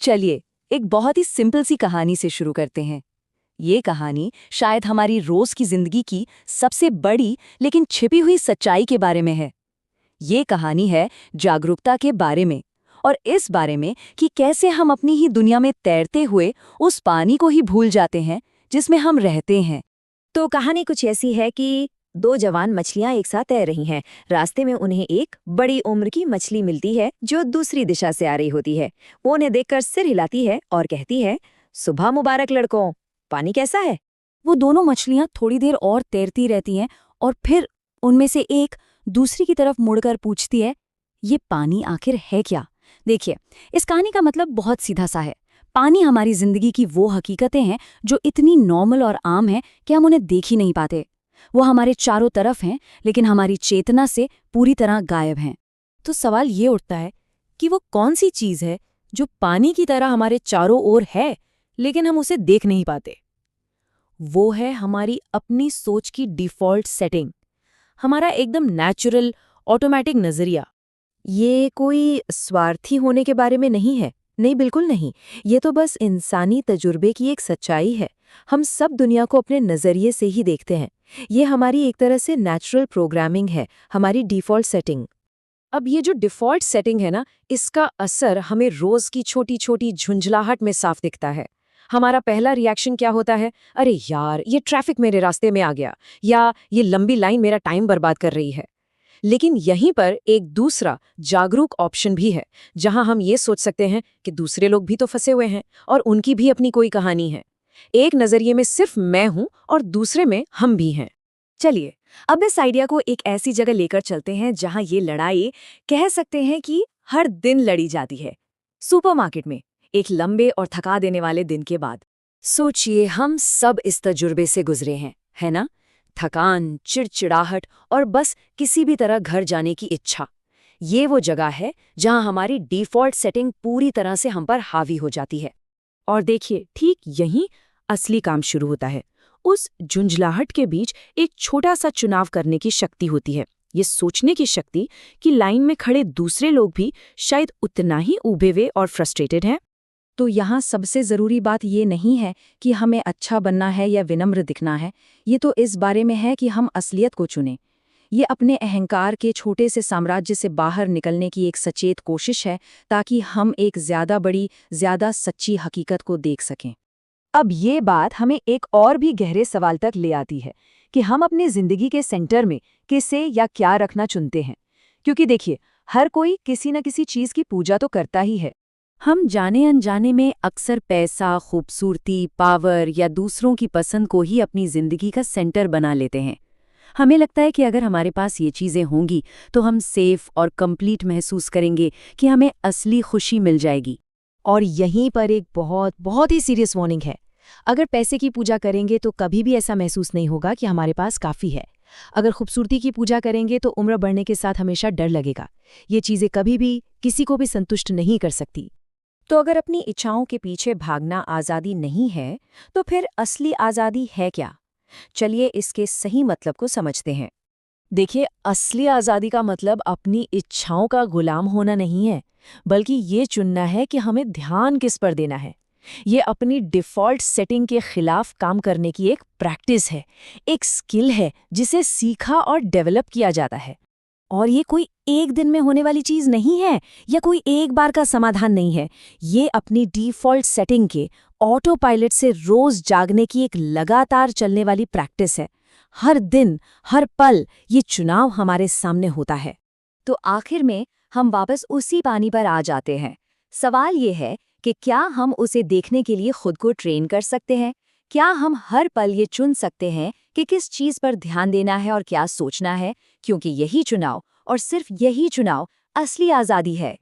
चलिए एक बहुत ही सिंपल सी कहानी से शुरू करते हैं। ये कहानी शायद हमारी रोज की जिंदगी की सबसे बड़ी लेकिन छिपी हुई सच्चाई के बारे में है। ये कहानी है जागरूकता के बारे में, और इस बारे में कि कैसे हम अपनी ही दुनिया में तैरते हुए उस पानी को ही भूल जाते हैं जिसमें हम रहते हैं। तो कहानी कुछ ऐसी है कि दो जवान मछलियां एक साथ तैर रही हैं। रास्ते में उन्हें एक बड़ी उम्र की मछली मिलती है जो दूसरी दिशा से आ रही होती है। वो उन्हें देखकर सिर हिलाती है और कहती है, सुबह मुबारक लड़कों, पानी कैसा है? वो दोनों मछलियां थोड़ी देर और तैरती रहती हैं और फिर उनमें से एक दूसरी की तरफ मुड़कर पूछती है, ये पानी आखिर है क्या? देखिए, इस कहानी का मतलब बहुत सीधा सा है। पानी हमारी जिंदगी की वो हकीकतें हैं जो इतनी नॉर्मल और आम हैं कि हम उन्हें देख ही नहीं पाते। वो हमारे चारों तरफ हैं, लेकिन हमारी चेतना से पूरी तरह गायब हैं। तो सवाल ये उठता है कि वो कौन सी चीज है जो पानी की तरह हमारे चारों ओर है लेकिन हम उसे देख नहीं पाते। वो है हमारी अपनी सोच की डिफ़ॉल्ट सेटिंग, हमारा एकदम नेचुरल ऑटोमेटिक नजरिया। ये कोई स्वार्थी होने के बारे में नहीं है। नहीं, बिल्कुल नहीं। ये तो बस इंसानी तजुर्बे की एक सच्चाई है। हम सब दुनिया को अपने नज़रिए से ही देखते हैं। ये हमारी एक तरह से नेचुरल प्रोग्रामिंग है, हमारी डिफ़ॉल्ट सेटिंग। अब ये जो डिफ़ॉल्ट सेटिंग है ना, इसका असर हमें रोज़ की छोटी छोटी झुंझलाहट में साफ दिखता है। हमारा पहला रिएक्शन क्या होता है? अरे यार, ये ट्रैफिक मेरे रास्ते में आ गया, या ये लंबी लाइन मेरा टाइम बर्बाद कर रही है। लेकिन यहीं पर एक दूसरा जागरूक ऑप्शन भी है, जहां हम ये सोच सकते हैं कि दूसरे लोग भी तो फंसे हुए हैं और उनकी भी अपनी कोई कहानी है। एक नजरिए में सिर्फ मैं हूं और दूसरे में हम भी हैं। चलिए, अब इस आइडिया को एक ऐसी जगह लेकर चलते हैं जहां ये लड़ाई कह सकते हैं कि हर दिन लड़ी जाती है। सुपरमार्केट में एक लंबे और थका देने वाले दिन के बाद। सोचिए, हम सब इस तजुर्बे से गुजरे हैं, है ना? थकान, चिड़चिड़ाहट और बस किसी भी तरह घर जाने की इच्छा। ये वो जगह है जहां हमारी डिफ़ॉल्ट सेटिंग पूरी तरह से हम पर हावी हो जाती है। और देखिए, ठीक यहीं असली काम शुरू होता है। उस झुंझलाहट के बीच एक छोटा सा चुनाव करने की शक्ति होती है। ये सोचने की शक्ति कि लाइन में खड़े दूसरे लोग भी शायद उतना ही ऊबे हुए और फ्रस्ट्रेटेड हैं। तो यहाँ सबसे ज़रूरी बात ये नहीं है कि हमें अच्छा बनना है या विनम्र दिखना है। ये तो इस बारे में है कि हम असलियत को चुनें। ये अपने अहंकार के छोटे से साम्राज्य से बाहर निकलने की एक सचेत कोशिश है, ताकि हम एक ज़्यादा बड़ी, ज़्यादा सच्ची हकीकत को देख सकें। अब ये बात हमें एक और भी गहरे सवाल तक ले आती है कि हम अपनी जिंदगी के सेंटर में किसे या क्या रखना चुनते हैं। क्योंकि देखिए, हर कोई किसी न किसी चीज की पूजा तो करता ही है। हम जाने अनजाने में अक्सर पैसा, खूबसूरती, पावर या दूसरों की पसंद को ही अपनी जिंदगी का सेंटर बना लेते हैं। हमें लगता है कि अगर हमारे पास ये चीजें होंगी तो हम सेफ और कंप्लीट महसूस करेंगे, कि हमें असली खुशी मिल जाएगी। और यहीं पर एक बहुत बहुत ही सीरियस वार्निंग है। अगर पैसे की पूजा करेंगे तो कभी भी ऐसा महसूस नहीं होगा कि हमारे पास काफ़ी है। अगर खूबसूरती की पूजा करेंगे तो उम्र बढ़ने के साथ हमेशा डर लगेगा। ये चीज़ें कभी भी किसी को भी संतुष्ट नहीं कर सकती। तो अगर अपनी इच्छाओं के पीछे भागना आज़ादी नहीं है, तो फिर असली आज़ादी है क्या? चलिए इसके सही मतलब को समझते हैं। देखिए, असली आज़ादी का मतलब अपनी इच्छाओं का गुलाम होना नहीं है, बल्कि ये चुनना है कि हमें ध्यान किस पर देना है। ये अपनी डिफ़ॉल्ट सेटिंग के खिलाफ काम करने की एक प्रैक्टिस है, एक स्किल है जिसे सीखा और डेवलप किया जाता है। और ये कोई एक दिन में होने वाली चीज़ नहीं है, या कोई एक बार का समाधान नहीं है। ये अपनी डिफ़ॉल्ट सेटिंग के ऑटो पायलट से रोज़ जागने की एक लगातार चलने वाली प्रैक्टिस है। हर दिन, हर पल ये चुनाव हमारे सामने होता है। तो आखिर में हम वापस उसी पानी पर आ जाते हैं। सवाल ये है कि क्या हम उसे देखने के लिए खुद को ट्रेन कर सकते हैं? क्या हम हर पल ये चुन सकते हैं कि किस चीज़ पर ध्यान देना है और क्या सोचना है? क्योंकि यही चुनाव, और सिर्फ यही चुनाव, असली आज़ादी है।